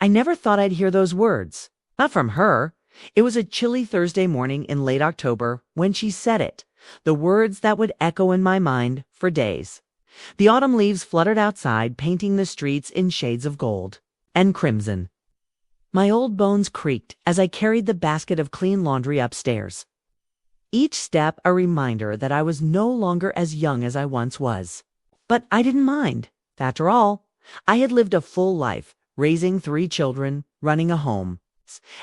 I never thought I'd hear those words. Not from her. It was a chilly Thursday morning in late October when she said it, the words that would echo in my mind for days. The autumn leaves fluttered outside, painting the streets in shades of gold and crimson. My old bones creaked as I carried the basket of clean laundry upstairs. Each step a reminder that I was no longer as young as I once was. But I didn't mind. After all, I had lived a full life, raising 3 children, running a home,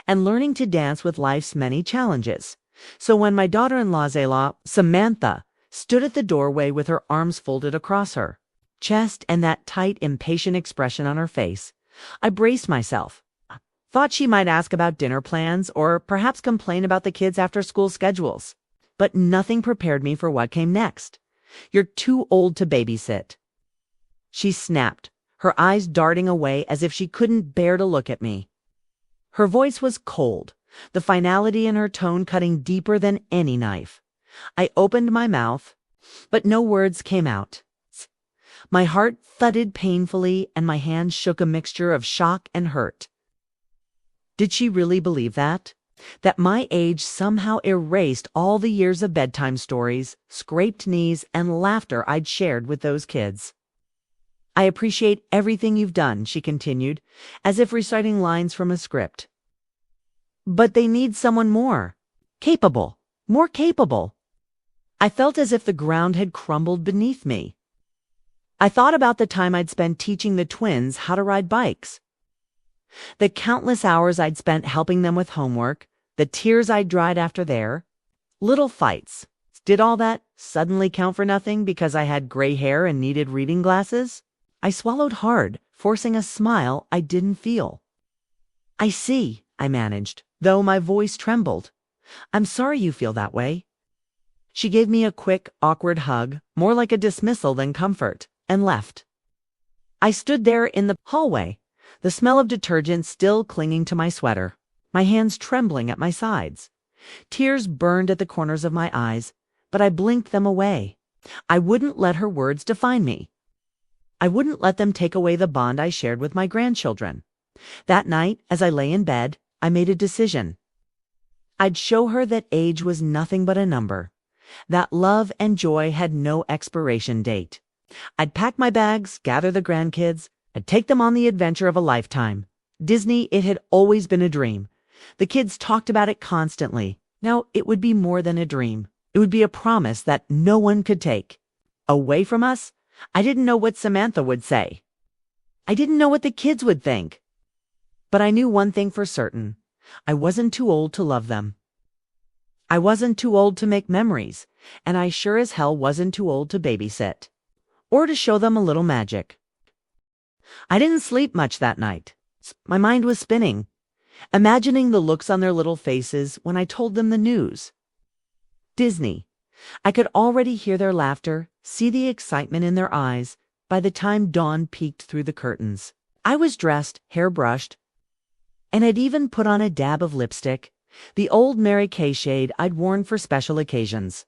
and learning to dance with life's many challenges. So when my daughter-in-law's Samantha, stood at the doorway with her arms folded across her chest and that tight, impatient expression on her face, I braced myself. Thought she might ask about dinner plans or perhaps complain about the kids' after-school schedules. But nothing prepared me for what came next. "You're too old to babysit." She snapped, her eyes darting away as if she couldn't bear to look at me. Her voice was cold, the finality in her tone cutting deeper than any knife. I opened my mouth, but no words came out. My heart thudded painfully and my hands shook a mixture of shock and hurt. Did she really believe that? That my age somehow erased all the years of bedtime stories, scraped knees, and laughter I'd shared with those kids? "I appreciate everything you've done," she continued, as if reciting lines from a script. "But they need someone more capable, more capable." I felt as if the ground had crumbled beneath me. I thought about the time I'd spent teaching the twins how to ride bikes, the countless hours I'd spent helping them with homework, the tears I'd dried after their little fights. Did all that suddenly count for nothing because I had gray hair and needed reading glasses? I swallowed hard, forcing a smile I didn't feel. "I see," I managed, though my voice trembled. "I'm sorry you feel that way." She gave me a quick, awkward hug, more like a dismissal than comfort, and left. I stood there in the hallway, the smell of detergent still clinging to my sweater, my hands trembling at my sides. Tears burned at the corners of my eyes, but I blinked them away. I wouldn't let her words define me. I wouldn't let them take away the bond I shared with my grandchildren. That night, as I lay in bed, I made a decision. I'd show her that age was nothing but a number, that love and joy had no expiration date. I'd pack my bags, gather the grandkids, I'd take them on the adventure of a lifetime. Disney, it had always been a dream. The kids talked about it constantly. Now it would be more than a dream. It would be a promise that no one could take away from us. I didn't know what Samantha would say. I didn't know what the kids would think. But I knew one thing for certain. I wasn't too old to love them. I wasn't too old to make memories, and I sure as hell wasn't too old to babysit, or to show them a little magic. I didn't sleep much that night. My mind was spinning, imagining the looks on their little faces when I told them the news. Disney. I could already hear their laughter, see the excitement in their eyes, by the time dawn peeked through the curtains. I was dressed, hair brushed, and had even put on a dab of lipstick, the old Mary Kay shade I'd worn for special occasions.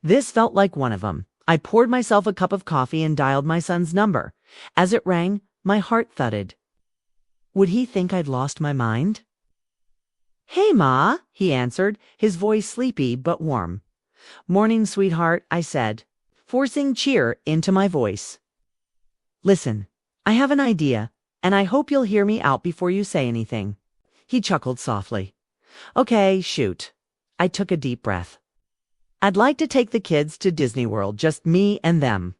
This felt like one of them. I poured myself a cup of coffee and dialed my son's number. As it rang, my heart thudded. Would he think I'd lost my mind? "Hey, Ma," he answered, his voice sleepy but warm. "Morning, sweetheart," I said, forcing cheer into my voice. "Listen, I have an idea, and I hope you'll hear me out before you say anything." He chuckled softly. "Okay, shoot." I took a deep breath. "I'd like to take the kids to Disney World, just me and them.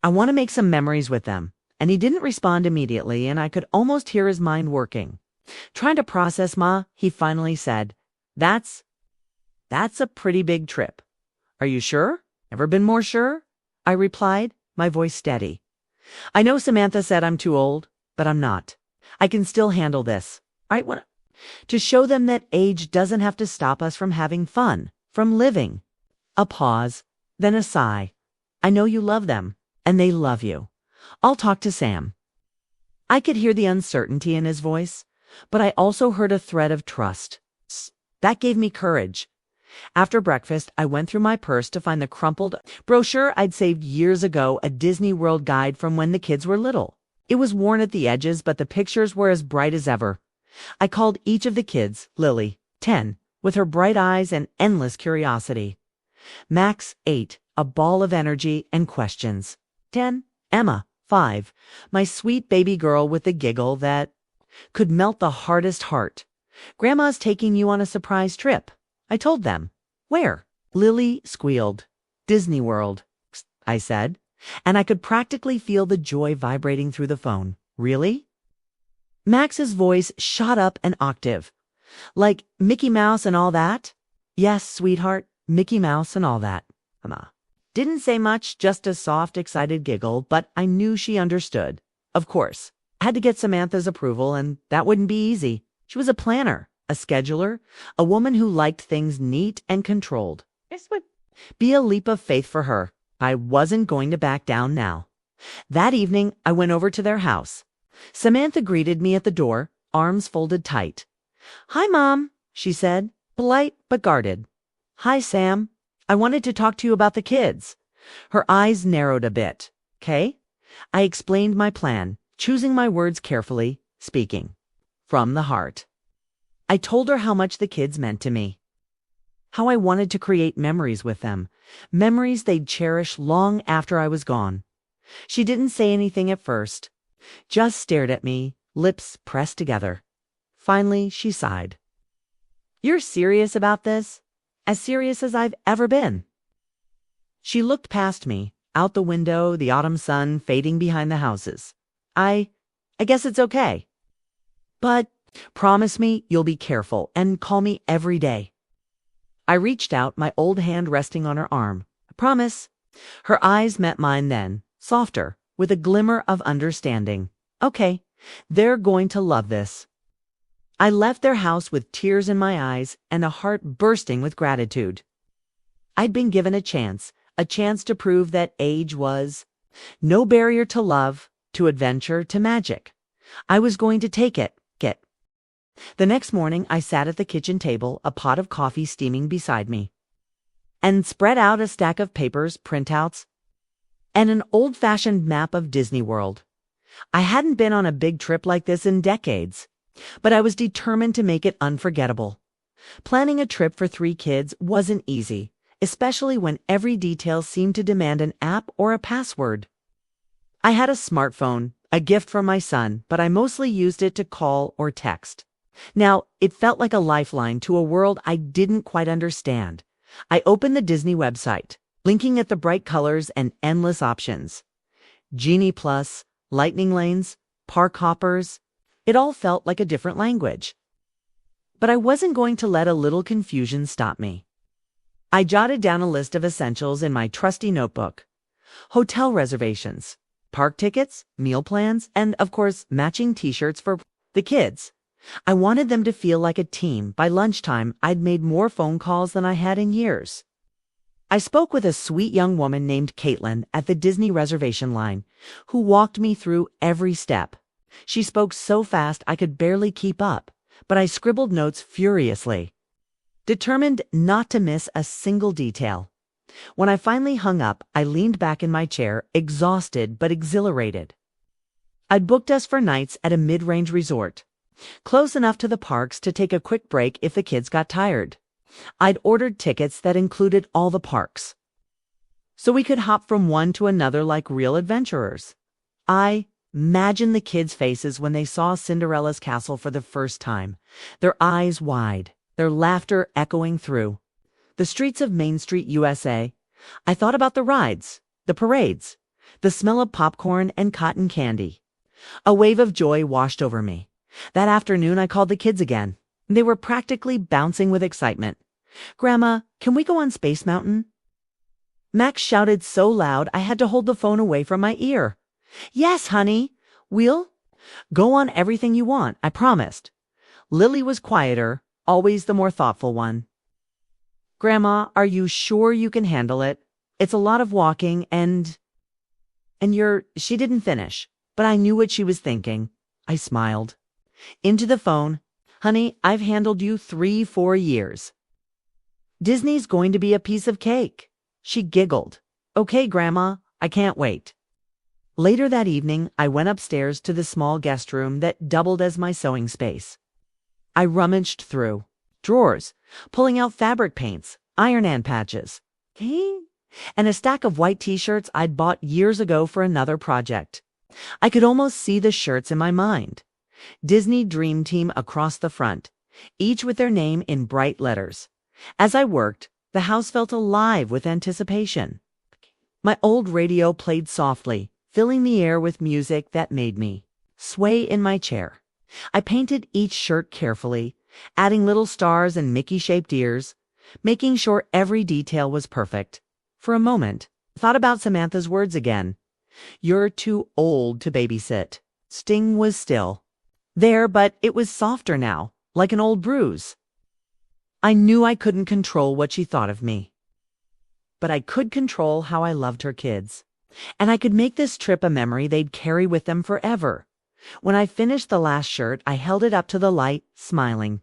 I want to make some memories with them." And he didn't respond immediately, and I could almost hear his mind working. "Trying to process, Ma," he finally said. That's a pretty big trip." "Are you sure? Never been more sure?" I replied, my voice steady. "I know Samantha said I'm too old, but I'm not. I can still handle this. I want to show them that age doesn't have to stop us from having fun, from living." A pause, then a sigh. "I know you love them, and they love you. I'll talk to Sam." I could hear the uncertainty in his voice, but I also heard a thread of trust. That gave me courage. After breakfast, I went through my purse to find the crumpled brochure I'd saved years ago, a Disney World guide from when the kids were little. It was worn at the edges, but the pictures were as bright as ever. I called each of the kids Lily, 10, with her bright eyes and endless curiosity. Max, 8, a ball of energy and questions. 10, Emma, 5, my sweet baby girl with the giggle that could melt the hardest heart. Grandma's taking you on a surprise trip. I told them. Where? Lily squealed. Disney World, I said, and I could practically feel the joy vibrating through the phone. Really? Max's voice shot up an octave. Like Mickey Mouse and all that? Yes, sweetheart, Mickey Mouse and all that. Emma didn't say much, just a soft, excited giggle, but I knew she understood. Of course, I had to get Samantha's approval, and that wouldn't be easy. She was a planner, a scheduler, a woman who liked things neat and controlled. This would be a leap of faith for her. I wasn't going to back down now. That evening, I went over to their house. Samantha greeted me at the door, arms folded tight. Hi, Mom, she said, polite but guarded. Hi, Sam. I wanted to talk to you about the kids. Her eyes narrowed a bit. Okay? I explained my plan, choosing my words carefully, speaking from the heart. I told her how much the kids meant to me, how I wanted to create memories with them, memories they'd cherish long after I was gone. She didn't say anything at first, just stared at me, lips pressed together. Finally, she sighed. You're serious about this? As serious as I've ever been. She looked past me, out the window, the autumn sun fading behind the houses. I guess it's okay. But promise me you'll be careful and call me every day. I reached out, my old hand resting on her arm. I promise. Her eyes met mine then, softer, with a glimmer of understanding. Okay, they're going to love this. I left their house with tears in my eyes and a heart bursting with gratitude. I'd been given a chance to prove that age was no barrier to love, to adventure, to magic. I was going to take it. The next morning, I sat at the kitchen table, a pot of coffee steaming beside me, and spread out a stack of papers, printouts, and an old-fashioned map of Disney World. I hadn't been on a big trip like this in decades, but I was determined to make it unforgettable. Planning a trip for 3 kids wasn't easy, especially when every detail seemed to demand an app or a password. I had a smartphone, a gift from my son, but I mostly used it to call or text. Now, it felt like a lifeline to a world I didn't quite understand. I opened the Disney website, blinking at the bright colors and endless options. Genie Plus, lightning lanes, park hoppers. It all felt like a different language. But I wasn't going to let a little confusion stop me. I jotted down a list of essentials in my trusty notebook. Hotel reservations, park tickets, meal plans, and, of course, matching t-shirts for the kids. I wanted them to feel like a team. By lunchtime, I'd made more phone calls than I had in years. I spoke with a sweet young woman named Caitlin at the Disney reservation line, who walked me through every step. She spoke so fast I could barely keep up, but I scribbled notes furiously, determined not to miss a single detail. When I finally hung up, I leaned back in my chair, exhausted but exhilarated. I'd booked us for nights at a mid-range resort, close enough to the parks to take a quick break if the kids got tired. I'd ordered tickets that included all the parks, so we could hop from one to another like real adventurers. I imagined the kids' faces when they saw Cinderella's castle for the first time, their eyes wide, their laughter echoing through the streets of Main Street, USA. I thought about the rides, the parades, the smell of popcorn and cotton candy. A wave of joy washed over me. That afternoon, I called the kids again. They were practically bouncing with excitement. Grandma, can we go on Space Mountain? Max shouted so loud I had to hold the phone away from my ear. Yes, honey. We'll go on everything you want, I promised. Lily was quieter, always the more thoughtful one. Grandma, are you sure you can handle it? It's a lot of walking and she didn't finish, but I knew what she was thinking. I smiled. Into the phone. Honey, I've handled you 3-4 years. Disney's going to be a piece of cake. She giggled. Okay, Grandma, I can't wait. Later that evening, I went upstairs to the small guest room that doubled as my sewing space. I rummaged through drawers, pulling out fabric paints, iron-on patches, and a stack of white t-shirts I'd bought years ago for another project. I could almost see the shirts in my mind. Disney Dream Team across the front, each with their name in bright letters. As I worked, the house felt alive with anticipation. My old radio played softly, filling the air with music that made me sway in my chair. I painted each shirt carefully, adding little stars and Mickey-shaped ears, making sure every detail was perfect. For a moment, I thought about Samantha's words again. "You're too old to babysit." Sting was still there, but it was softer now, like an old bruise. I knew I couldn't control what she thought of me, but I could control how I loved her kids. And I could make this trip a memory they'd carry with them forever. When I finished the last shirt, I held it up to the light, smiling.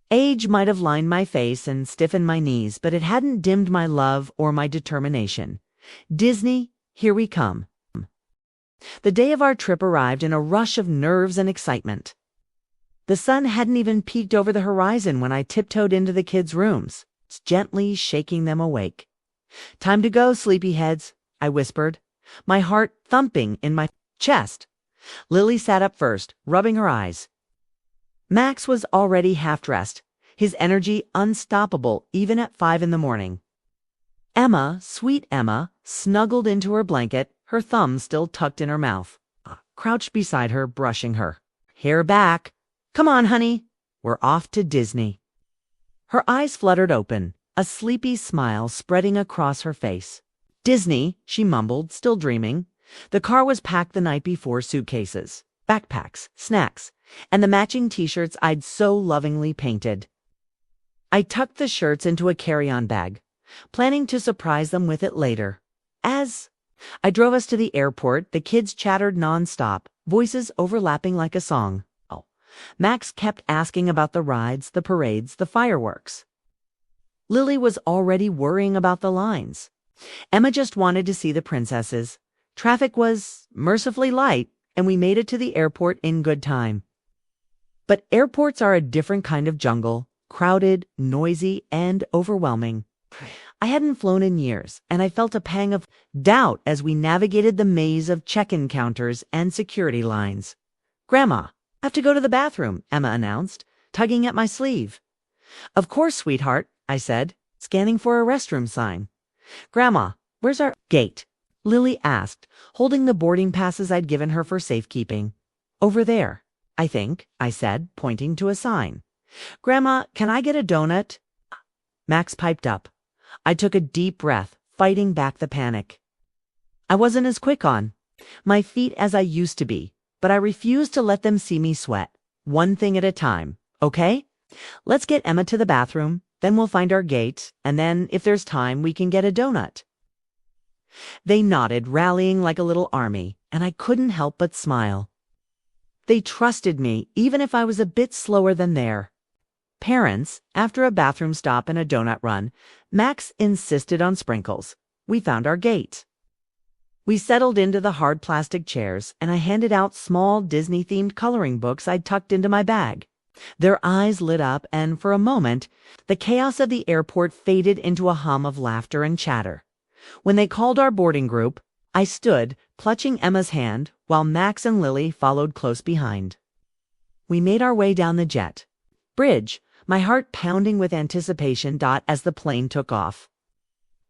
Age might have lined my face and stiffened my knees, but it hadn't dimmed my love or my determination. Disney, here we come. The day of our trip arrived in a rush of nerves and excitement. The sun hadn't even peeked over the horizon when I tiptoed into the kids' rooms, gently shaking them awake. "Time to go, sleepyheads," I whispered, my heart thumping in my chest. Lily sat up first, rubbing her eyes. Max was already half-dressed, his energy unstoppable even at 5 a.m. Emma, sweet Emma, snuggled into her blanket, her thumb still tucked in her mouth, crouched beside her, brushing her hair back. "Come on, honey, we're off to Disney." Her eyes fluttered open, a sleepy smile spreading across her face. "Disney," she mumbled, still dreaming. The car was packed the night before, suitcases, backpacks, snacks, and the matching t-shirts I'd so lovingly painted. I tucked the shirts into a carry-on bag, planning to surprise them with it later. As I drove us to the airport, the kids chattered nonstop, voices overlapping like a song. Max kept asking about the rides, the parades, the fireworks. Lily was already worrying about the lines. Emma just wanted to see the princesses. Traffic was mercifully light, and we made it to the airport in good time. But airports are a different kind of jungle, crowded, noisy, and overwhelming. I hadn't flown in years, and I felt a pang of doubt as we navigated the maze of check-in counters and security lines. "Grandma, I have to go to the bathroom," Emma announced, tugging at my sleeve. "Of course, sweetheart," I said, scanning for a restroom sign. "Grandma, where's our gate?" Lily asked, holding the boarding passes I'd given her for safekeeping. "Over there, I think," I said, pointing to a sign. "Grandma, can I get a donut?" Max piped up. I took a deep breath, fighting back the panic. I wasn't as quick on my feet as I used to be, but I refused to let them see me sweat. One thing at a time, okay? Let's get Emma to the bathroom, then we'll find our gate, and then, if there's time, we can get a donut. They nodded, rallying like a little army, and I couldn't help but smile. They trusted me, even if I was a bit slower than their parents. After a bathroom stop and a donut run, Max insisted on sprinkles. We found our gate. We settled into the hard plastic chairs, and I handed out small Disney-themed coloring books I'd tucked into my bag. Their eyes lit up, and for a moment, the chaos of the airport faded into a hum of laughter and chatter. When they called our boarding group, I stood, clutching Emma's hand, while Max and Lily followed close behind. We made our way down the jet bridge, my heart pounding with anticipation as the plane took off.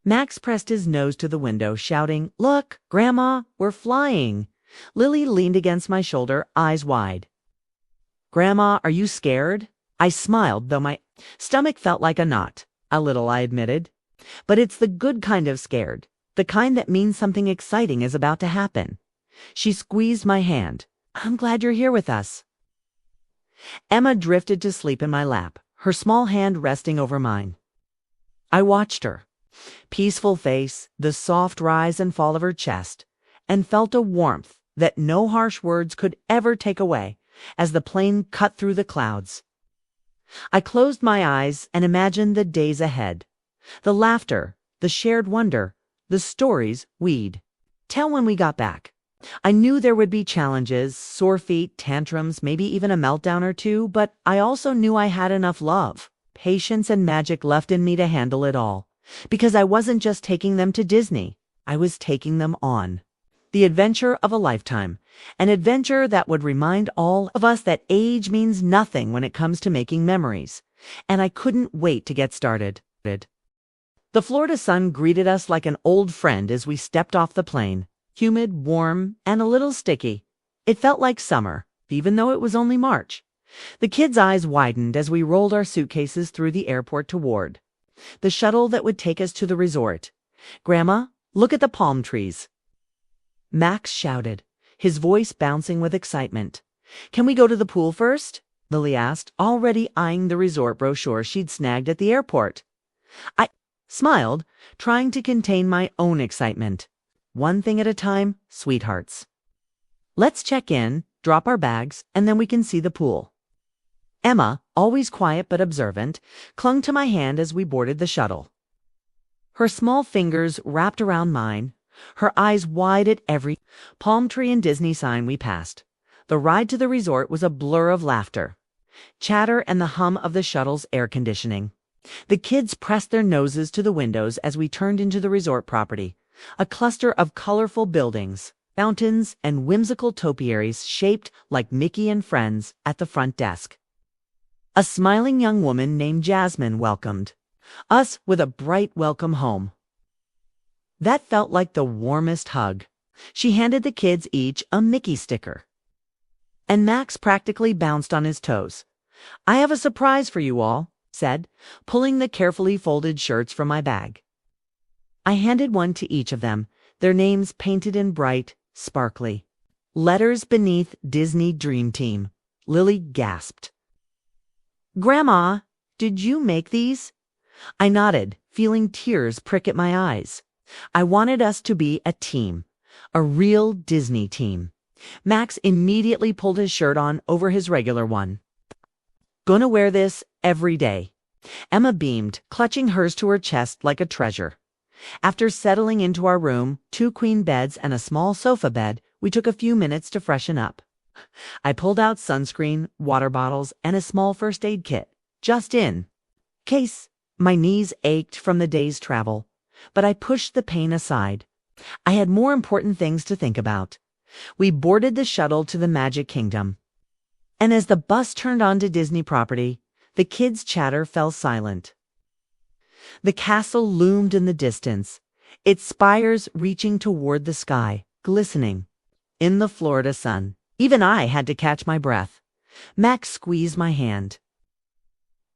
Max pressed his nose to the window, shouting, "Look, Grandma, we're flying." Lily leaned against my shoulder, eyes wide. "Grandma, are you scared?" I smiled, though my stomach felt like a knot. "A little," I admitted. "But it's the good kind of scared, the kind that means something exciting is about to happen." She squeezed my hand. "I'm glad you're here with us." Emma drifted to sleep in my lap, her small hand resting over mine. I watched her. Peaceful face, the soft rise and fall of her chest, and felt a warmth that no harsh words could ever take away as the plane cut through the clouds. I closed my eyes and imagined the days ahead, the laughter, the shared wonder, the stories we'd tell when we got back. I knew there would be challenges, sore feet, tantrums, maybe even a meltdown or two, but I also knew I had enough love, patience, and magic left in me to handle it all. Because I wasn't just taking them to Disney, I was taking them on. The adventure of a lifetime. An adventure that would remind all of us that age means nothing when it comes to making memories. And I couldn't wait to get started. The Florida sun greeted us like an old friend as we stepped off the plane. Humid, warm, and a little sticky. It felt like summer, even though it was only March. The kids' eyes widened as we rolled our suitcases through the airport toward the shuttle that would take us to the resort. "Grandma, look at the palm trees," Max shouted, his voice bouncing with excitement. "Can we go to the pool first?" Lily asked, already eyeing the resort brochure she'd snagged at the airport. I smiled, trying to contain my own excitement. One thing at a time, sweethearts. "Let's check in, drop our bags, and then we can see the pool." Emma, always quiet but observant, clung to my hand as we boarded the shuttle. Her small fingers wrapped around mine, her eyes wide at every palm tree and Disney sign we passed. The ride to the resort was a blur of laughter, chatter, and the hum of the shuttle's air conditioning. The kids pressed their noses to the windows as we turned into the resort property, a cluster of colorful buildings, fountains, and whimsical topiaries shaped like Mickey and Friends at the front desk. A smiling young woman named Jasmine welcomed us with a bright welcome home. That felt like the warmest hug. She handed the kids each a Mickey sticker. And Max practically bounced on his toes. "I have a surprise for you all," said, pulling the carefully folded shirts from my bag. I handed one to each of them, their names painted in bright, sparkly letters beneath Disney Dream Team. Lily gasped. "Grandma, did you make these?" I nodded, feeling tears prick at my eyes. I wanted us to be a team, a real Disney team. Max immediately pulled his shirt on over his regular one. "Gonna wear this every day." Emma beamed, clutching hers to her chest like a treasure. After settling into our room, 2 queen beds and a small sofa bed, we took a few minutes to freshen up. I pulled out sunscreen, water bottles, and a small first aid kit, just in case. My knees ached from the day's travel, but I pushed the pain aside. I had more important things to think about. We boarded the shuttle to the Magic Kingdom. And as the bus turned onto Disney property, the kids' chatter fell silent. The castle loomed in the distance, its spires reaching toward the sky, glistening in the Florida sun. Even I had to catch my breath. Max squeezed my hand.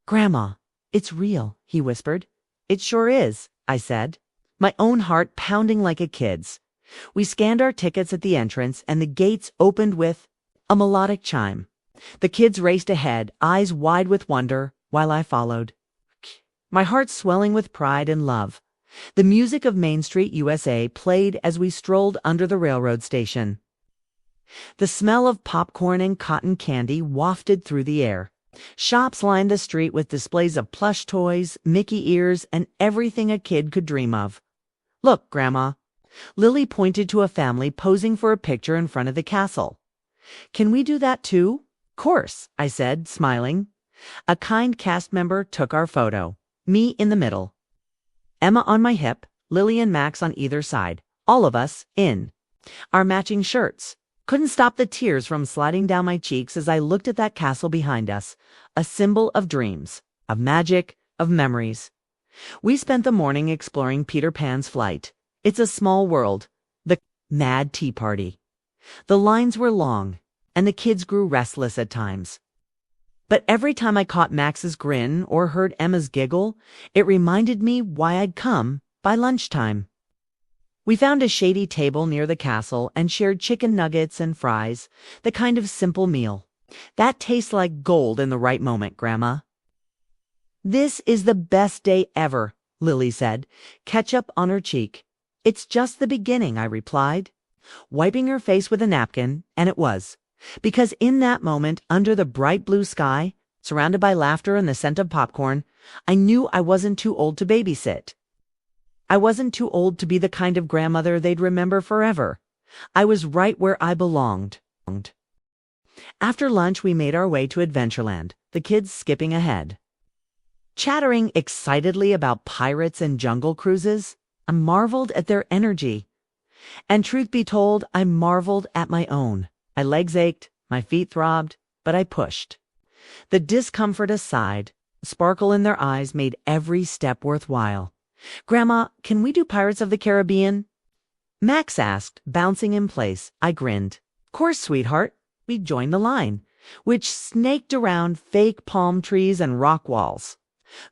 "Grandma, it's real," he whispered. "It sure is," I said, my own heart pounding like a kid's. We scanned our tickets at the entrance, and the gates opened with a melodic chime. The kids raced ahead, eyes wide with wonder, while I followed, my heart swelling with pride and love. The music of Main Street, USA played as we strolled under the railroad station. The smell of popcorn and cotton candy wafted through the air. Shops lined the street with displays of plush toys, Mickey ears, and everything a kid could dream of. "Look, Grandma." Lily pointed to a family posing for a picture in front of the castle. "Can we do that too?" "Course," I said, smiling. A kind cast member took our photo, me in the middle, Emma on my hip, Lily and Max on either side, all of us in our matching shirts. Couldn't stop the tears from sliding down my cheeks as I looked at that castle behind us, a symbol of dreams, of magic, of memories. We spent the morning exploring Peter Pan's flight. It's a small world, the Mad Tea Party. The lines were long, and the kids grew restless at times. But every time I caught Max's grin or heard Emma's giggle, it reminded me why I'd come by lunchtime. We found a shady table near the castle and shared chicken nuggets and fries, the kind of simple meal that tastes like gold in the right moment, Grandma. "This is the best day ever," Lily said, ketchup on her cheek. "It's just the beginning," I replied, wiping her face with a napkin, and it was. Because in that moment, under the bright blue sky, surrounded by laughter and the scent of popcorn, I knew I wasn't too old to babysit. I wasn't too old to be the kind of grandmother they'd remember forever. I was right where I belonged. After lunch, we made our way to Adventureland, the kids skipping ahead. Chattering excitedly about pirates and jungle cruises, I marveled at their energy. And truth be told, I marveled at my own. My legs ached, my feet throbbed, but I pushed. The discomfort aside, the sparkle in their eyes made every step worthwhile. "Grandma, can we do Pirates of the Caribbean?" Max asked, bouncing in place. I grinned. "Of course, sweetheart." We joined the line, which snaked around fake palm trees and rock walls.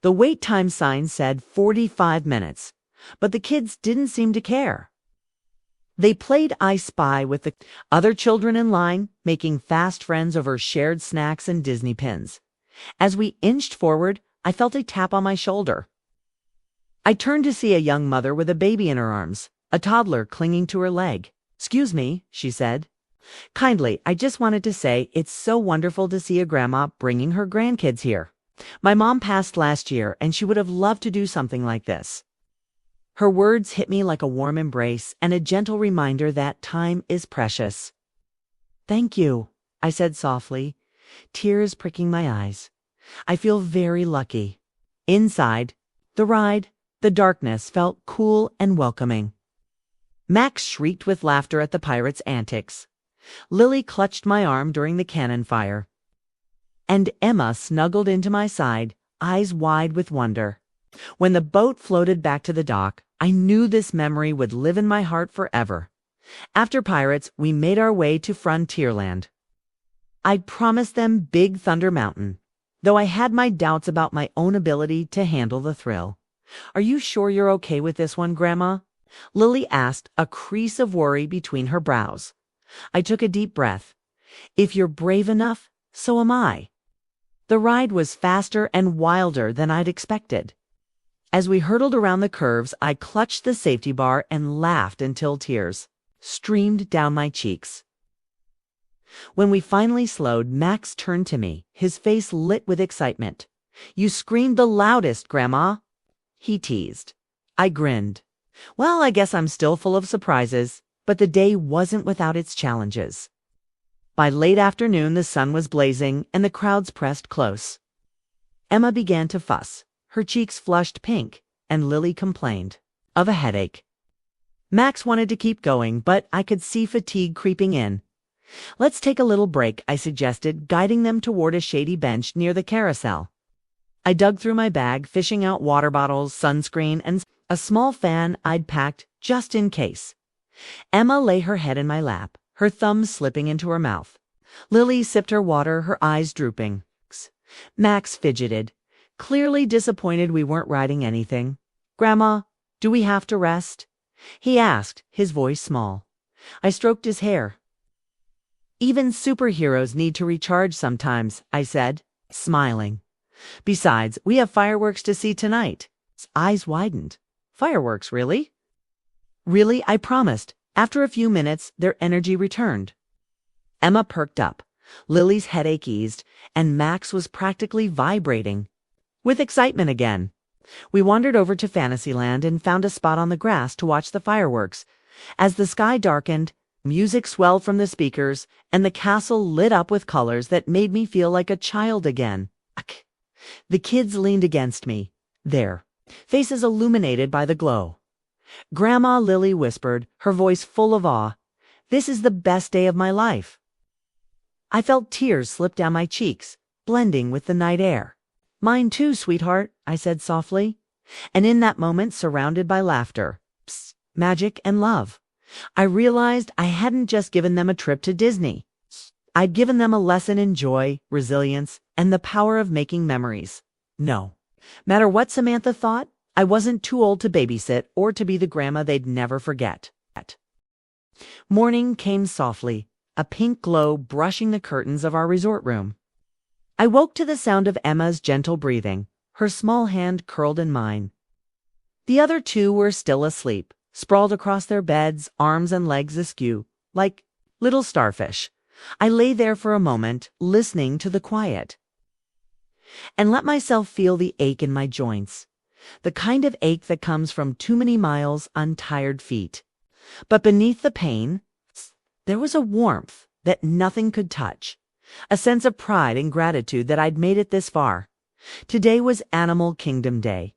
The wait time sign said 45 minutes, but the kids didn't seem to care. They played I Spy with the other children in line, making fast friends over shared snacks and Disney pins. As we inched forward, I felt a tap on my shoulder. I turned to see a young mother with a baby in her arms, a toddler clinging to her leg. "Excuse me," she said. "Kindly, I just wanted to say it's so wonderful to see a grandma bringing her grandkids here. My mom passed last year, and she would have loved to do something like this." Her words hit me like a warm embrace and a gentle reminder that time is precious. "Thank you," I said softly, tears pricking my eyes. "I feel very lucky." Inside, the ride, the darkness felt cool and welcoming. Max shrieked with laughter at the pirates' antics. Lily clutched my arm during the cannon fire. And Emma snuggled into my side, eyes wide with wonder. When the boat floated back to the dock, I knew this memory would live in my heart forever. After Pirates, we made our way to Frontierland. I'd promised them Big Thunder Mountain, though I had my doubts about my own ability to handle the thrill. "Are you sure you're okay with this one, Grandma?" Lily asked, a crease of worry between her brows. I took a deep breath. "If you're brave enough, so am I." The ride was faster and wilder than I'd expected. As we hurtled around the curves, I clutched the safety bar and laughed until tears streamed down my cheeks. When we finally slowed, Max turned to me, his face lit with excitement. "You screamed the loudest, Grandma," he teased. I grinned. Well, I guess I'm still full of surprises, but the day wasn't without its challenges. By late afternoon, the sun was blazing and the crowds pressed close. Emma began to fuss. Her cheeks flushed pink, and Lily complained of a headache. Max wanted to keep going, but I could see fatigue creeping in. "Let's take a little break," I suggested, guiding them toward a shady bench near the carousel. I dug through my bag, fishing out water bottles, sunscreen, and a small fan I'd packed just in case. Emma lay her head in my lap, her thumbs slipping into her mouth. Lily sipped her water, her eyes drooping. Max fidgeted, clearly disappointed we weren't riding anything. "Grandma, do we have to rest?" he asked, his voice small. I stroked his hair. "Even superheroes need to recharge sometimes," I said, smiling. "Besides, we have fireworks to see tonight." His eyes widened. "Fireworks, really?" "Really, I promised." After a few minutes, their energy returned. Emma perked up. Lily's headache eased, and Max was practically vibrating with excitement again. We wandered over to Fantasyland and found a spot on the grass to watch the fireworks. As the sky darkened, music swelled from the speakers, and the castle lit up with colors that made me feel like a child again. The kids leaned against me, their faces illuminated by the glow. "Grandma," Lily whispered, her voice full of awe, "this is the best day of my life." I felt tears slip down my cheeks, blending with the night air. "Mine too, sweetheart," I said softly. And in that moment, surrounded by laughter, magic, and love, I realized I hadn't just given them a trip to Disney. I'd given them a lesson in joy, resilience, and the power of making memories. No matter what Samantha thought, I wasn't too old to babysit or to be the grandma they'd never forget. Morning came softly, a pink glow brushing the curtains of our resort room. I woke to the sound of Emma's gentle breathing, her small hand curled in mine. The other two were still asleep, sprawled across their beds, arms and legs askew, like little starfish. I lay there for a moment, listening to the quiet, and let myself feel the ache in my joints, the kind of ache that comes from too many miles on tired feet. But beneath the pain, There was a warmth that nothing could touch, a sense of pride and gratitude that I'd made it this far. Today was Animal Kingdom Day,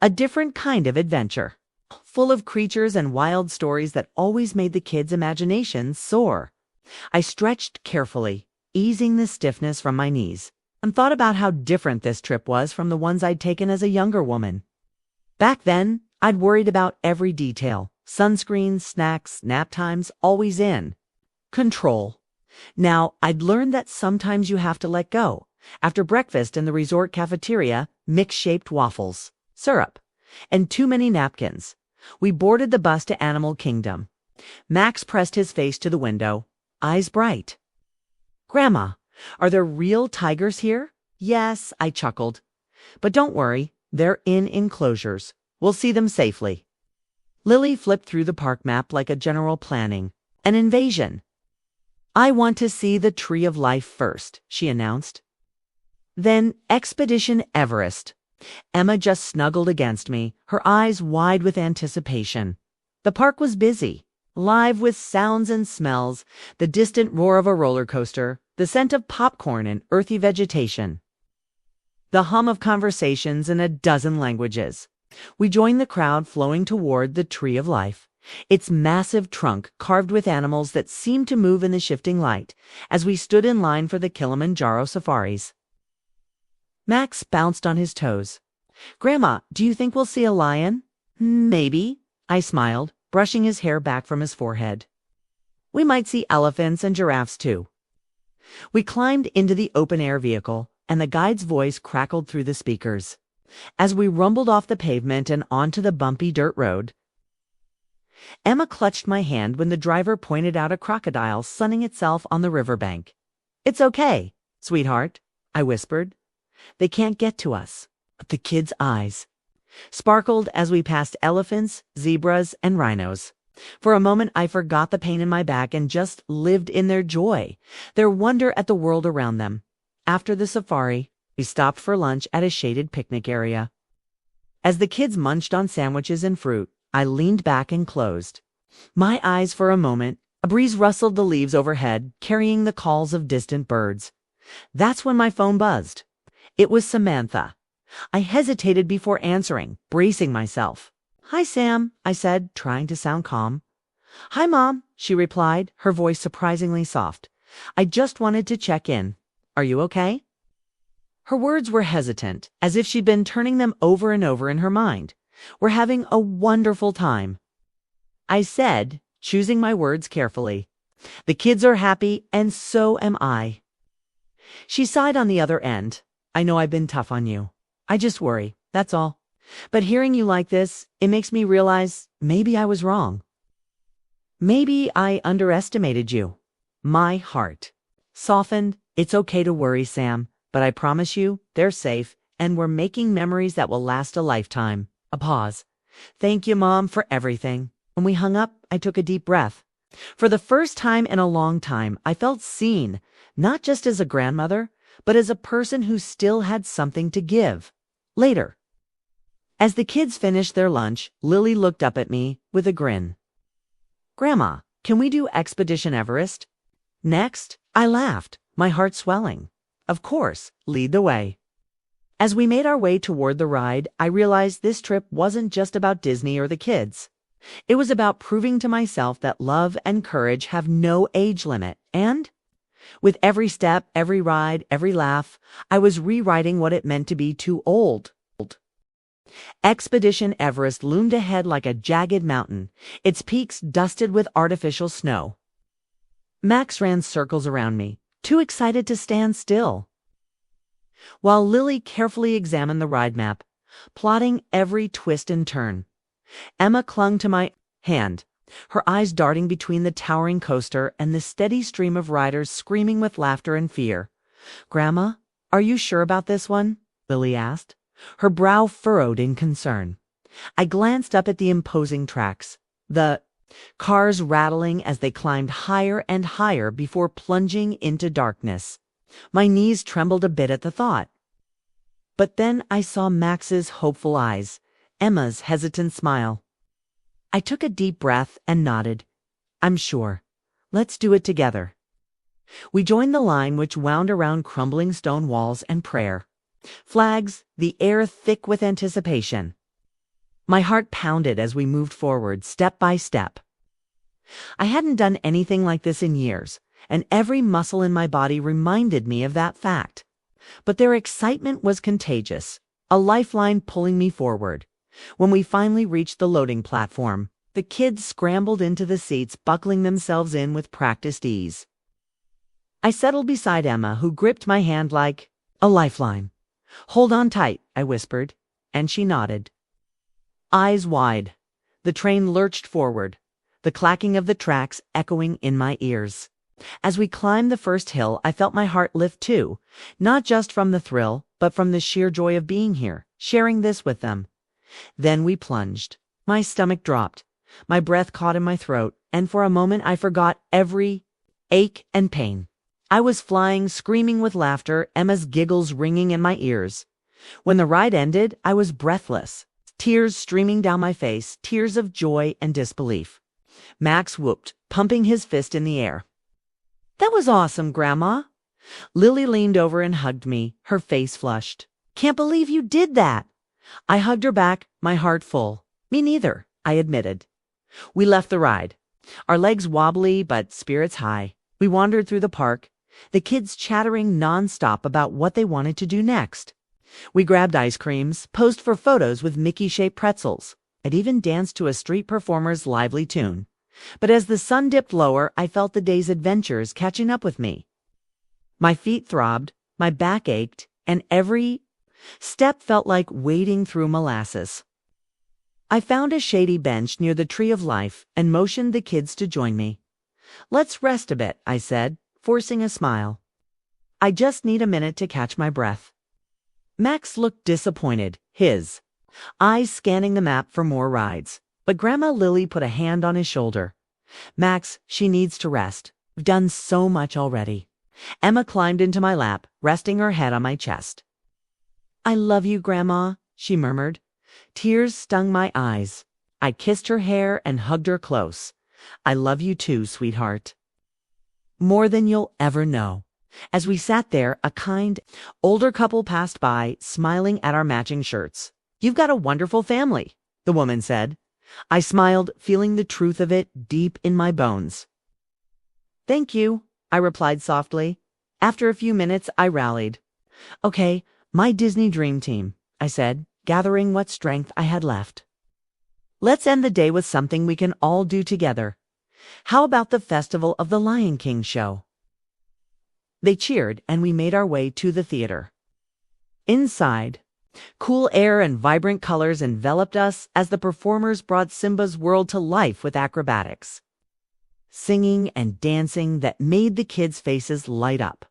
a different kind of adventure, full of creatures and wild stories that always made the kids' imaginations soar. I stretched carefully, easing the stiffness from my knees, and thought about how different this trip was from the ones I'd taken as a younger woman. Back then, I'd worried about every detail: sunscreen, snacks, nap times, always in control. Now, I'd learned that sometimes you have to let go. After breakfast in the resort cafeteria, mix-shaped waffles, syrup, and too many napkins, we boarded the bus to Animal Kingdom. Max pressed his face to the window, eyes bright. "Grandma, are there real tigers here?" "Yes," I chuckled. "But don't worry, they're in enclosures. We'll see them safely." Lily flipped through the park map like a general planning an invasion. "I want to see the Tree of Life first," she announced. "Then Expedition Everest." Emma just snuggled against me, her eyes wide with anticipation. The park was busy, live with sounds and smells, the distant roar of a roller coaster, the scent of popcorn and earthy vegetation, the hum of conversations in a dozen languages. We joined the crowd flowing toward the Tree of Life, its massive trunk carved with animals that seemed to move in the shifting light as we stood in line for the Kilimanjaro safaris. Max bounced on his toes. "Grandma, do you think we'll see a lion?" "Maybe," I smiled, brushing his hair back from his forehead. "We might see elephants and giraffes too." We climbed into the open-air vehicle, and the guide's voice crackled through the speakers. As we rumbled off the pavement and onto the bumpy dirt road, Emma clutched my hand when the driver pointed out a crocodile sunning itself on the riverbank. "It's okay, sweetheart," I whispered. "They can't get to us." But the kids' eyes sparkled as we passed elephants, zebras, and rhinos. For a moment, I forgot the pain in my back and just lived in their joy, their wonder at the world around them. After the safari, we stopped for lunch at a shaded picnic area. As the kids munched on sandwiches and fruit, I leaned back and closed my eyes for a moment. A breeze rustled the leaves overhead, carrying the calls of distant birds. That's when my phone buzzed. It was Samantha. I hesitated before answering, bracing myself. "Hi, Sam," I said, trying to sound calm. "Hi, Mom," she replied, her voice surprisingly soft. "I just wanted to check in. Are you okay?" Her words were hesitant, as if she'd been turning them over and over in her mind. "We're having a wonderful time," I said, choosing my words carefully. "The kids are happy, and so am I." She sighed on the other end. "I know I've been tough on you. I just worry, that's all. But hearing you like this, it makes me realize maybe I was wrong. Maybe I underestimated you." My heart softened. "It's okay to worry, Sam, but I promise you they're safe, and we're making memories that will last a lifetime." A pause. "Thank you, Mom, for everything." When we hung up, I took a deep breath. For the first time in a long time, I felt seen, not just as a grandmother, but as a person who still had something to give. Later, as the kids finished their lunch, Lily looked up at me with a grin. "Grandma, can we do Expedition Everest next?" I laughed, my heart swelling. "Of course, lead the way." As we made our way toward the ride, I realized this trip wasn't just about Disney or the kids. It was about proving to myself that love and courage have no age limit, and with every step, every ride, every laugh, I was rewriting what it meant to be too old. Expedition Everest loomed ahead like a jagged mountain, its peaks dusted with artificial snow. Max ran circles around me, too excited to stand still, while Lily carefully examined the ride map, plotting every twist and turn. Emma clung to my hand, her eyes darting between the towering coaster and the steady stream of riders screaming with laughter and fear. "Grandma, are you sure about this one?" Lily asked, her brow furrowed in concern. I glanced up at the imposing tracks, the cars rattling as they climbed higher and higher before plunging into darkness. My knees trembled a bit at the thought. But then I saw Max's hopeful eyes, Emma's hesitant smile. I took a deep breath and nodded. "I'm sure. Let's do it together. We joined the line which wound around crumbling stone walls and prayer. Flags, the air thick with anticipation. My heart pounded as we moved forward, step by step. I hadn't done anything like this in years, and every muscle in my body reminded me of that fact. But their excitement was contagious, a lifeline pulling me forward. When we finally reached the loading platform, the kids scrambled into the seats, buckling themselves in with practiced ease. I settled beside Emma, who gripped my hand like a lifeline. "Hold on tight," I whispered, and she nodded. Eyes wide, the train lurched forward, the clacking of the tracks echoing in my ears. As we climbed the first hill, I felt my heart lift too, not just from the thrill, but from the sheer joy of being here, sharing this with them. Then we plunged. My stomach dropped, my breath caught in my throat, and for a moment I forgot every ache and pain. I was flying, screaming with laughter, Emma's giggles ringing in my ears. When the ride ended, I was breathless, tears streaming down my face, tears of joy and disbelief. Max whooped, pumping his fist in the air. "That was awesome, Grandma." Lily leaned over and hugged me, her face flushed. "Can't believe you did that." I hugged her back, my heart full. "Me neither," I admitted. We left the ride, our legs wobbly but spirits high. We wandered through the park, the kids chattering nonstop about what they wanted to do next. We grabbed ice creams, posed for photos with Mickey-shaped pretzels. I'd even danced to a street performer's lively tune. But as the sun dipped lower, I felt the day's adventures catching up with me. My feet throbbed, my back ached, and every step felt like wading through molasses. I found a shady bench near the Tree of Life and motioned the kids to join me. "Let's rest a bit," I said, forcing a smile. "I just need a minute to catch my breath." Max looked disappointed, his eyes scanning the map for more rides. But Grandma Lily put a hand on his shoulder. "Max, she needs to rest. We've done so much already." Emma climbed into my lap, resting her head on my chest. "I love you, Grandma," she murmured. Tears stung my eyes. I kissed her hair and hugged her close. "I love you too, sweetheart." More than you'll ever know. As we sat there, a kind, older couple passed by, smiling at our matching shirts. "You've got a wonderful family," the woman said. I smiled, feeling the truth of it deep in my bones. "Thank you," I replied softly. After a few minutes, I rallied. "Okay, my Disney dream team," I said, gathering what strength I had left. "Let's end the day with something we can all do together. How about the Festival of the Lion King show?" They cheered, and we made our way to the theater. Inside, cool air and vibrant colors enveloped us as the performers brought Simba's world to life with acrobatics, singing and dancing that made the kids' faces light up.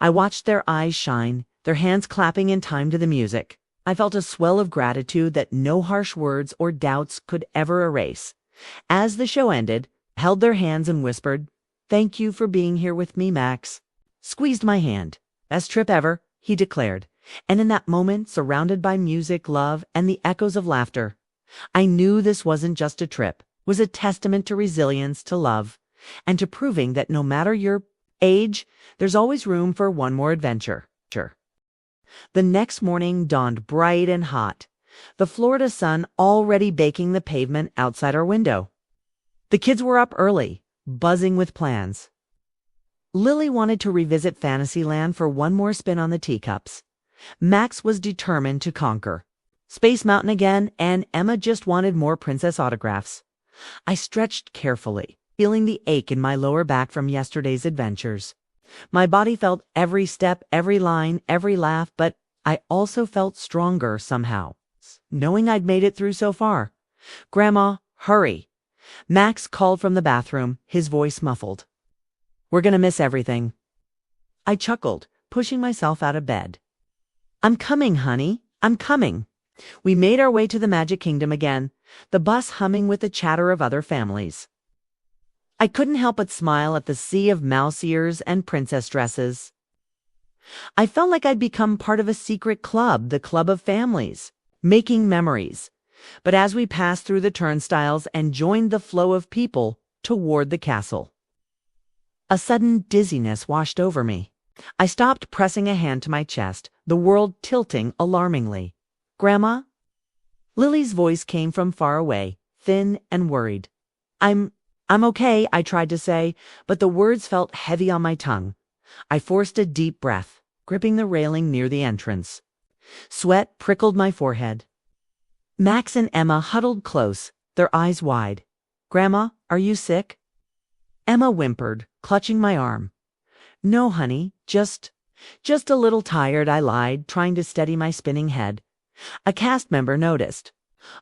I watched their eyes shine, their hands clapping in time to the music. I felt a swell of gratitude that no harsh words or doubts could ever erase. As the show ended, I held their hands and whispered, "Thank you for being here with me, Max." Squeezed my hand. "Best trip ever," he declared. And in that moment, surrounded by music, love, and the echoes of laughter, I knew this wasn't just a trip. It was a testament to resilience, to love, and to proving that no matter your age, there's always room for one more adventure. The next morning dawned bright and hot, the Florida sun already baking the pavement outside our window. The kids were up early, buzzing with plans. Lily wanted to revisit Fantasyland for one more spin on the teacups. Max was determined to conquer Space Mountain again, and Emma just wanted more princess autographs. I stretched carefully, feeling the ache in my lower back from yesterday's adventures. My body felt every step, every line, every laugh, but I also felt stronger somehow, knowing I'd made it through so far. "Grandma, hurry." Max called from the bathroom, his voice muffled. "We're gonna miss everything." I chuckled, pushing myself out of bed. "I'm coming, honey. I'm coming." We made our way to the Magic Kingdom again, the bus humming with the chatter of other families. I couldn't help but smile at the sea of mouse ears and princess dresses. I felt like I'd become part of a secret club, the Club of Families, making memories. But as we passed through the turnstiles and joined the flow of people toward the castle, A sudden dizziness washed over me. I stopped, pressing a hand to my chest, the world tilting alarmingly. "Grandma?" Lily's voice came from far away, thin and worried. I'm okay," I tried to say, but the words felt heavy on my tongue. I forced a deep breath, gripping the railing near the entrance. Sweat prickled my forehead. Max and Emma huddled close, their eyes wide. "Grandma, are you sick?" Emma whimpered, clutching my arm. "No, honey, just a little tired," I lied, trying to steady my spinning head. A cast member noticed.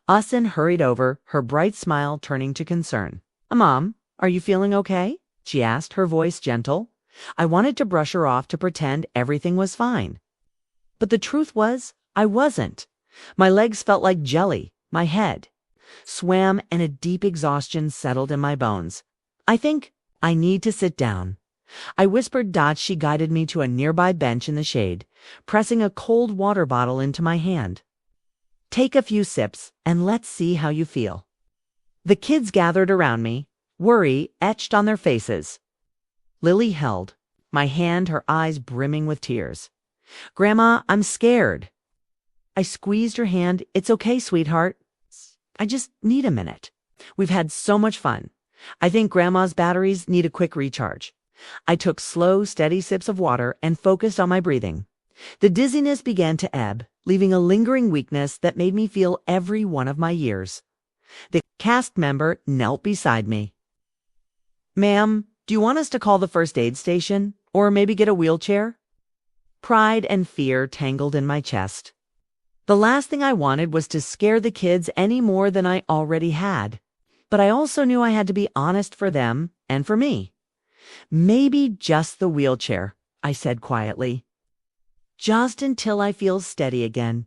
Usin hurried over, her bright smile turning to concern. "Mom, are you feeling okay?" she asked, her voice gentle. I wanted to brush her off to pretend everything was fine. But the truth was, I wasn't. My legs felt like jelly, my head swam, and a deep exhaustion settled in my bones. "I think I need to sit down," I whispered. She guided me to a nearby bench in the shade, pressing a cold water bottle into my hand. "Take a few sips, and let's see how you feel." The kids gathered around me, worry etched on their faces. Lily held my hand, her eyes brimming with tears. "Grandma, I'm scared." I squeezed her hand. "It's okay, sweetheart. I just need a minute. We've had so much fun. I think Grandma's batteries need a quick recharge." I took slow, steady sips of water and focused on my breathing. The dizziness began to ebb, leaving a lingering weakness that made me feel every one of my years. The cast member knelt beside me. "Ma'am, do you want us to call the first aid station? Or maybe get a wheelchair?" Pride and fear tangled in my chest. The last thing I wanted was to scare the kids any more than I already had. But I also knew I had to be honest for them and for me. "Maybe just the wheelchair," I said quietly. "Just until I feel steady again."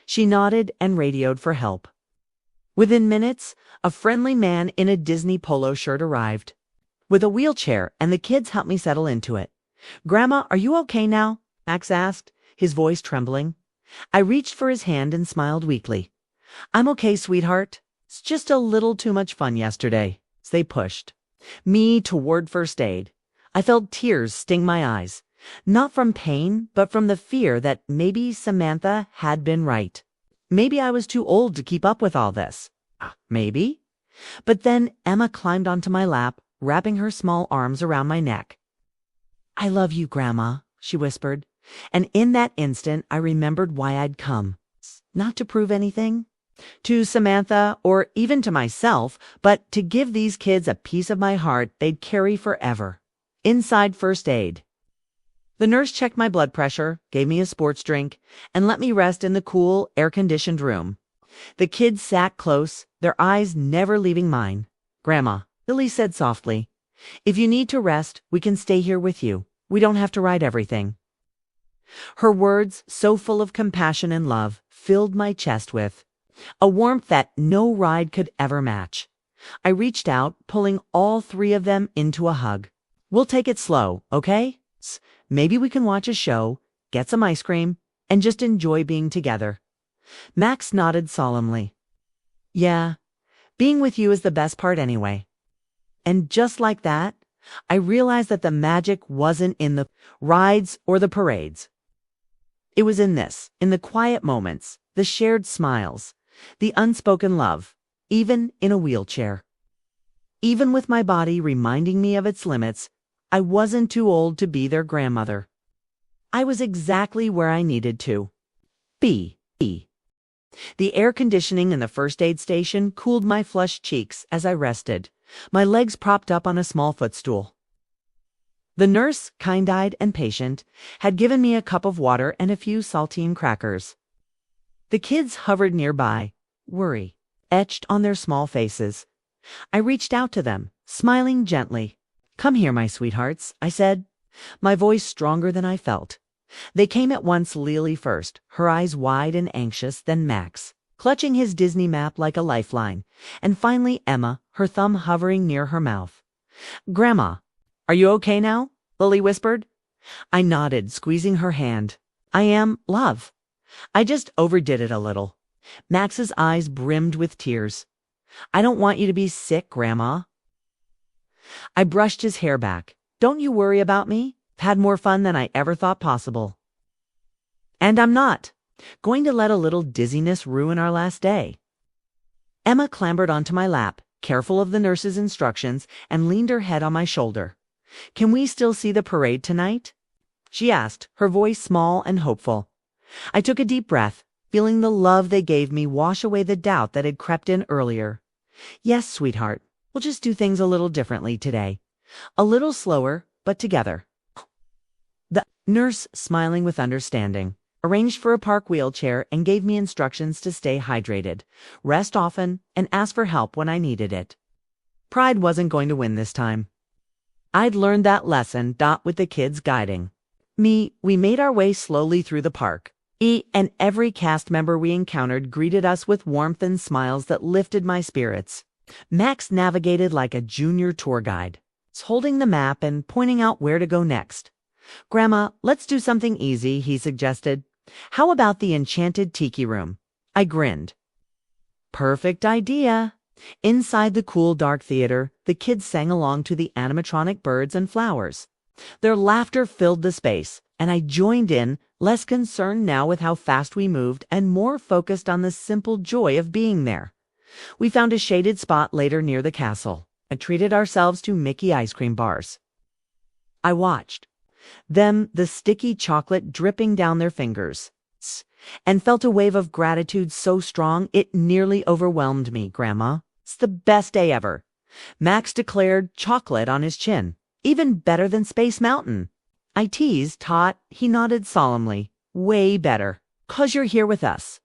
She nodded and radioed for help. Within minutes, a friendly man in a Disney polo shirt arrived with a wheelchair, and the kids helped me settle into it. "Grandma, are you okay now?" Max asked, his voice trembling. I reached for his hand and smiled weakly. "I'm okay, sweetheart. It's just a little too much fun yesterday." They pushed me toward first aid. I felt tears sting my eyes, not from pain, but from the fear that maybe Samantha had been right. Maybe I was too old to keep up with all this. Maybe. But then Emma climbed onto my lap, wrapping her small arms around my neck. "I love you, Grandma," she whispered. And in that instant, I remembered why I'd come. Not to prove anything to Samantha or even to myself, but to give these kids a piece of my heart they'd carry forever. Inside first aid. The nurse checked my blood pressure, gave me a sports drink, and let me rest in the cool, air-conditioned room. The kids sat close, their eyes never leaving mine. "Grandma," Lily said softly, "if you need to rest, we can stay here with you. We don't have to ride everything." Her words, so full of compassion and love, filled my chest with a warmth that no ride could ever match. I reached out, pulling all three of them into a hug. "We'll take it slow, okay? Maybe we can watch a show, get some ice cream, and just enjoy being together." Max nodded solemnly. "Yeah, being with you is the best part anyway." And just like that, I realized that the magic wasn't in the rides or the parades. It was in the quiet moments, the shared smiles, the unspoken love, even in a wheelchair. Even with my body reminding me of its limits, I wasn't too old to be their grandmother. I was exactly where I needed to be. The air conditioning in the first aid station cooled my flushed cheeks as I rested, my legs propped up on a small footstool. The nurse, kind-eyed and patient, had given me a cup of water and a few saltine crackers. The kids hovered nearby, worry etched on their small faces. I reached out to them, smiling gently. "Come here, my sweethearts," I said, my voice stronger than I felt. They came at once, Lily first, her eyes wide and anxious, then Max, clutching his Disney map like a lifeline, and finally Emma, her thumb hovering near her mouth. "Grandma, are you okay now?" Lily whispered. I nodded, squeezing her hand. "I am, love. I just overdid it a little." Max's eyes brimmed with tears. "I don't want you to be sick, Grandma." I brushed his hair back. Don't you worry about me. I've had more fun than I ever thought possible. And I'm not going to let a little dizziness ruin our last day. Emma clambered onto my lap, careful of the nurse's instructions, and leaned her head on my shoulder. Can we still see the parade tonight? She asked, her voice small and hopeful. I took a deep breath, feeling the love they gave me wash away the doubt that had crept in earlier. Yes, sweetheart, we'll just do things a little differently today. A little slower, but together. The nurse, smiling with understanding, arranged for a park wheelchair and gave me instructions to stay hydrated, rest often, and ask for help when I needed it. Pride wasn't going to win this time. I'd learned that lesson, with the kids guiding me. We made our way slowly through the park, and every cast member we encountered greeted us with warmth and smiles that lifted my spirits. Max navigated like a junior tour guide, holding the map and pointing out where to go next. Grandma, let's do something easy, he suggested. How about the enchanted tiki room? I grinned. Perfect idea. Inside the cool, dark theater, the kids sang along to the animatronic birds and flowers. Their laughter filled the space, and I joined in, less concerned now with how fast we moved and more focused on the simple joy of being there. We found a shaded spot later near the castle and treated ourselves to Mickey ice cream bars. I watched them, the sticky chocolate dripping down their fingers, and felt a wave of gratitude so strong it nearly overwhelmed me. Grandma, it's the best day ever. Max declared, chocolate on his chin. Even better than Space Mountain. I teased. He nodded solemnly. Way better. 'Cause you're here with us.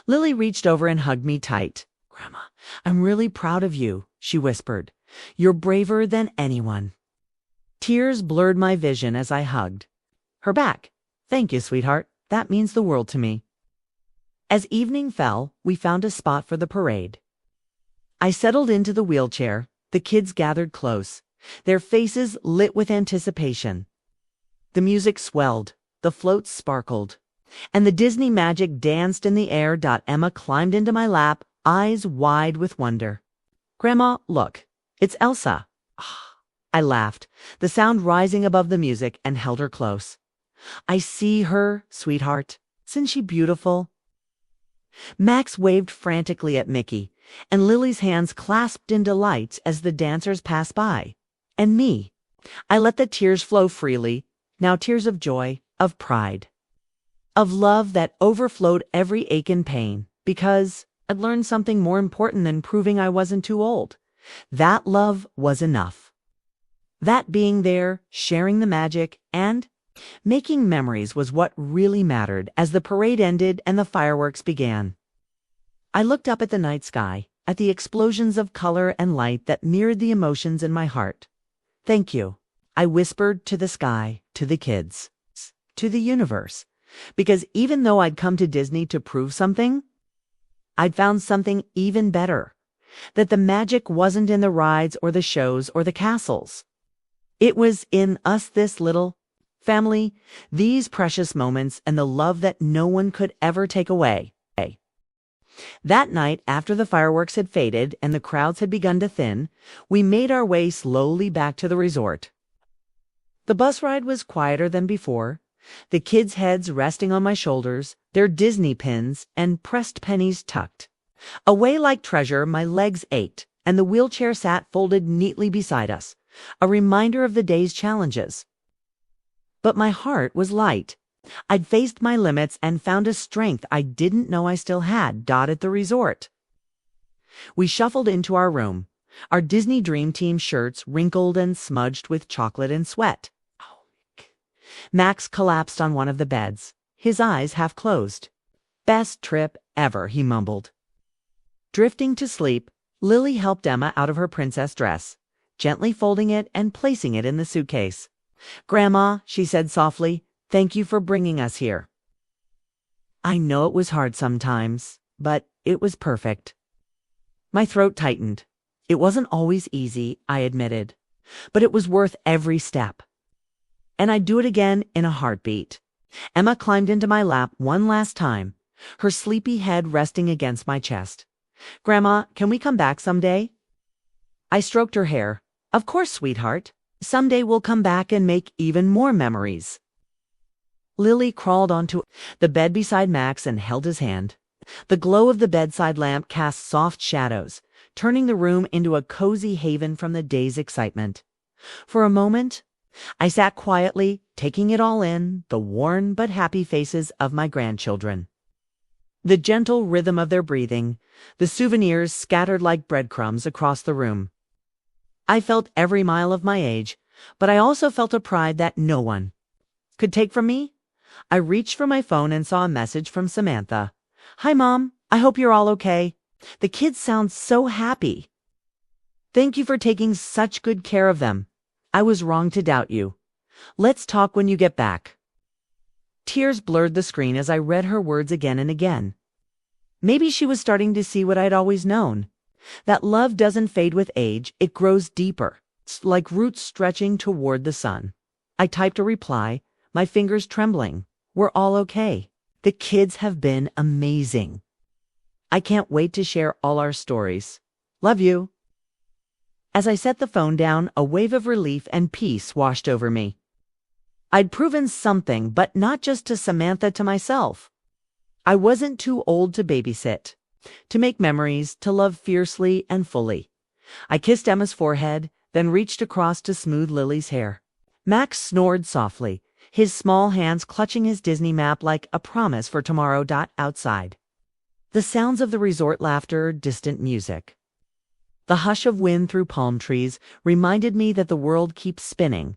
Lily reached over and hugged me tight. Grandma, I'm really proud of you, she whispered. You're braver than anyone. Tears blurred my vision as I hugged her back. Thank you, sweetheart. That means the world to me. As evening fell, we found a spot for the parade. I settled into the wheelchair. The kids gathered close, their faces lit with anticipation. The music swelled, the floats sparkled, and the Disney magic danced in the air. Emma climbed into my lap, eyes wide with wonder. Grandma, look, it's Elsa. I laughed, the sound rising above the music, and held her close. I see her, sweetheart. Isn't she beautiful? Max waved frantically at Mickey, and Lily's hands clasped in delight as the dancers passed by. And me. I let the tears flow freely, now tears of joy, of pride, of love that overflowed every ache and pain, because I'd learned something more important than proving I wasn't too old. That love was enough. That being there, sharing the magic, and making memories was what really mattered as the parade ended and the fireworks began. I looked up at the night sky, at the explosions of color and light that mirrored the emotions in my heart. Thank you, I whispered to the sky, to the kids, to the universe, because even though I'd come to Disney to prove something, I'd found something even better, that the magic wasn't in the rides or the shows or the castles. It was in us, this little family, these precious moments, and the love that no one could ever take away. That night, after the fireworks had faded and the crowds had begun to thin, we made our way slowly back to the resort. The bus ride was quieter than before, the kids' heads resting on my shoulders, their Disney pins and pressed pennies tucked away like treasure. My legs ached, and the wheelchair sat folded neatly beside us, a reminder of the day's challenges. But my heart was light. I'd faced my limits and found a strength I didn't know I still had. At the resort, we shuffled into our room, our Disney Dream Team shirts wrinkled and smudged with chocolate and sweat. Max collapsed on one of the beds, his eyes half closed. Best trip ever, he mumbled. Drifting to sleep, Lily helped Emma out of her princess dress, gently folding it and placing it in the suitcase. Grandma, she said softly, thank you for bringing us here. I know it was hard sometimes, but it was perfect. My throat tightened. It wasn't always easy, I admitted, but it was worth every step. And I'd do it again in a heartbeat. Emma climbed into my lap one last time, her sleepy head resting against my chest. Grandma, can we come back someday? I stroked her hair. Of course, sweetheart. Someday we'll come back and make even more memories. Lily crawled onto the bed beside Max and held his hand. The glow of the bedside lamp cast soft shadows, turning the room into a cozy haven from the day's excitement. For a moment, I sat quietly, taking it all in, the worn but happy faces of my grandchildren. The gentle rhythm of their breathing, the souvenirs scattered like breadcrumbs across the room. I felt every mile of my age, but I also felt a pride that no one could take from me. I reached for my phone and saw a message from Samantha. "Hi, Mom. I hope you're all okay. The kids sound so happy. Thank you for taking such good care of them. I was wrong to doubt you. Let's talk when you get back." Tears blurred the screen as I read her words again and again. Maybe she was starting to see what I'd always known. That love doesn't fade with age, it grows deeper, like roots stretching toward the sun. I typed a reply, my fingers trembling. "We're all okay. The kids have been amazing. I can't wait to share all our stories. Love you." As I set the phone down, a wave of relief and peace washed over me. I'd proven something, but not just to Samantha, to myself. I wasn't too old to babysit, to make memories, to love fiercely and fully. I kissed Emma's forehead, then reached across to smooth Lily's hair. Max snored softly, his small hands clutching his Disney map like a promise for tomorrow. Outside, the sounds of the resort laughter, distant music. The hush of wind through palm trees reminded me that the world keeps spinning,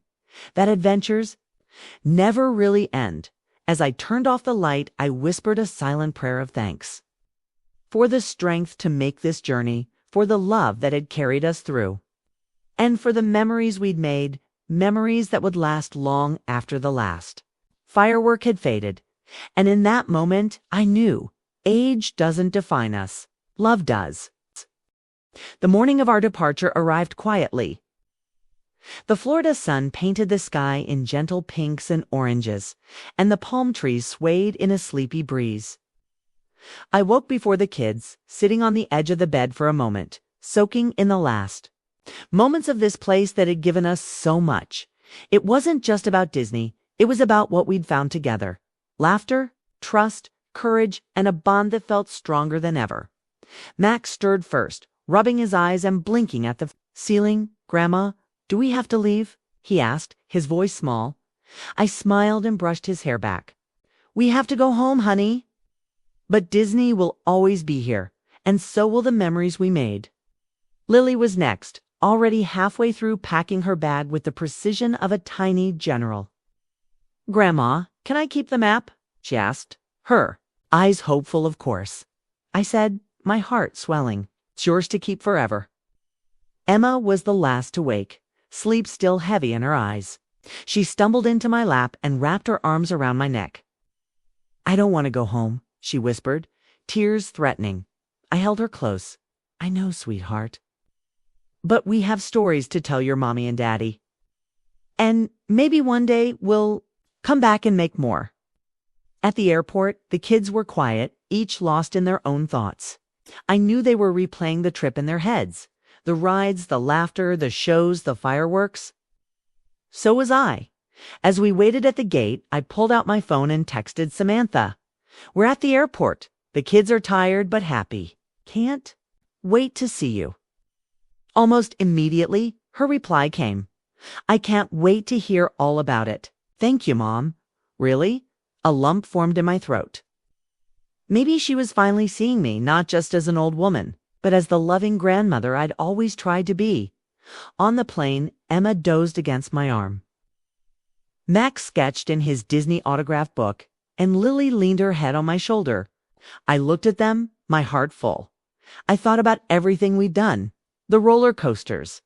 that adventures never really end. As I turned off the light, I whispered a silent prayer of thanks. For the strength to make this journey, for the love that had carried us through, and for the memories we'd made, memories that would last long after the last firework had faded. And in that moment, I knew age doesn't define us. Love does. The morning of our departure arrived quietly. The Florida sun painted the sky in gentle pinks and oranges, and the palm trees swayed in a sleepy breeze. I woke before the kids, sitting on the edge of the bed for a moment, soaking in the last moments of this place that had given us so much. It wasn't just about Disney, it was about what we'd found together. Laughter, trust, courage, and a bond that felt stronger than ever. Max stirred first, rubbing his eyes and blinking at the ceiling. "Grandma, do we have to leave?" he asked, his voice small. I smiled and brushed his hair back. "We have to go home, honey. But Disney will always be here, and so will the memories we made." Lily was next, already halfway through packing her bag with the precision of a tiny general. "Grandma, can I keep the map?" she asked, her eyes hopeful, of course. I said, my heart swelling, "It's yours to keep forever." Emma was the last to wake, sleep still heavy in her eyes. She stumbled into my lap and wrapped her arms around my neck. "I don't want to go home," she whispered, tears threatening. I held her close. "I know, sweetheart. But we have stories to tell your mommy and daddy. And maybe one day we'll come back and make more." At the airport, the kids were quiet, each lost in their own thoughts. I knew they were replaying the trip in their heads. The rides, the laughter, the shows, the fireworks. So was I. As we waited at the gate, I pulled out my phone and texted Samantha. "We're at the airport. The kids are tired but happy. Can't wait to see you." Almost immediately, her reply came. "I can't wait to hear all about it. Thank you, Mom." "Really?" A lump formed in my throat. Maybe she was finally seeing me, not just as an old woman, but as the loving grandmother I'd always tried to be. On the plane, Emma dozed against my arm. Max sketched in his Disney autograph book, and Lily leaned her head on my shoulder. I looked at them, my heart full. I thought about everything we'd done. The roller coasters,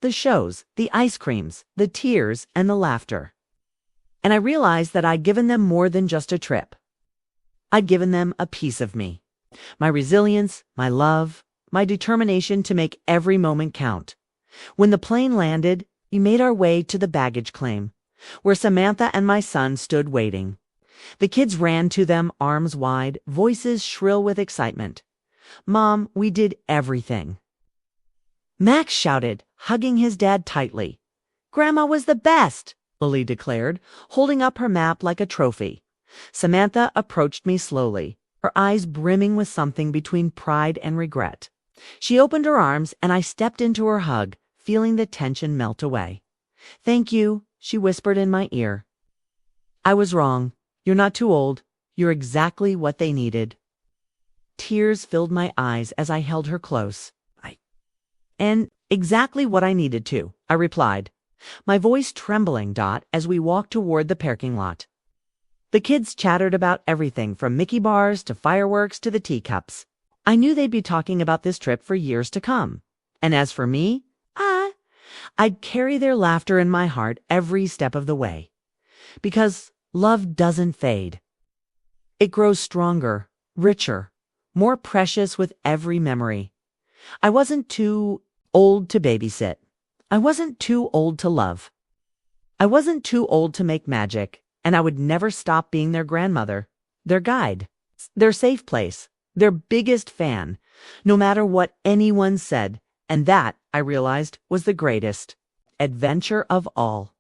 the shows, the ice creams, the tears, and the laughter. And I realized that I'd given them more than just a trip. I'd given them a piece of me. My resilience, my love, my determination to make every moment count. When the plane landed, we made our way to the baggage claim, where Samantha and my son stood waiting. The kids ran to them, arms wide, voices shrill with excitement. "Mom, we did everything." Max shouted, hugging his dad tightly. Grandma was the best, Lily declared, holding up her map like a trophy. Samantha approached me slowly, her eyes brimming with something between pride and regret. She opened her arms, and I stepped into her hug, feeling the tension melt away. "Thank you," she whispered in my ear. "I was wrong. You're not too old. You're exactly what they needed." Tears filled my eyes as I held her close. And exactly what I needed to, I replied, my voice trembling, as we walked toward the parking lot. The kids chattered about everything from Mickey bars to fireworks to the teacups. I knew they'd be talking about this trip for years to come. And as for me, I'd carry their laughter in my heart every step of the way. Because love doesn't fade. It grows stronger, richer, more precious with every memory. I wasn't too old to babysit. I wasn't too old to love. I wasn't too old to make magic, and I would never stop being their grandmother, their guide, their safe place, their biggest fan, no matter what anyone said. And that, I realized, was the greatest adventure of all.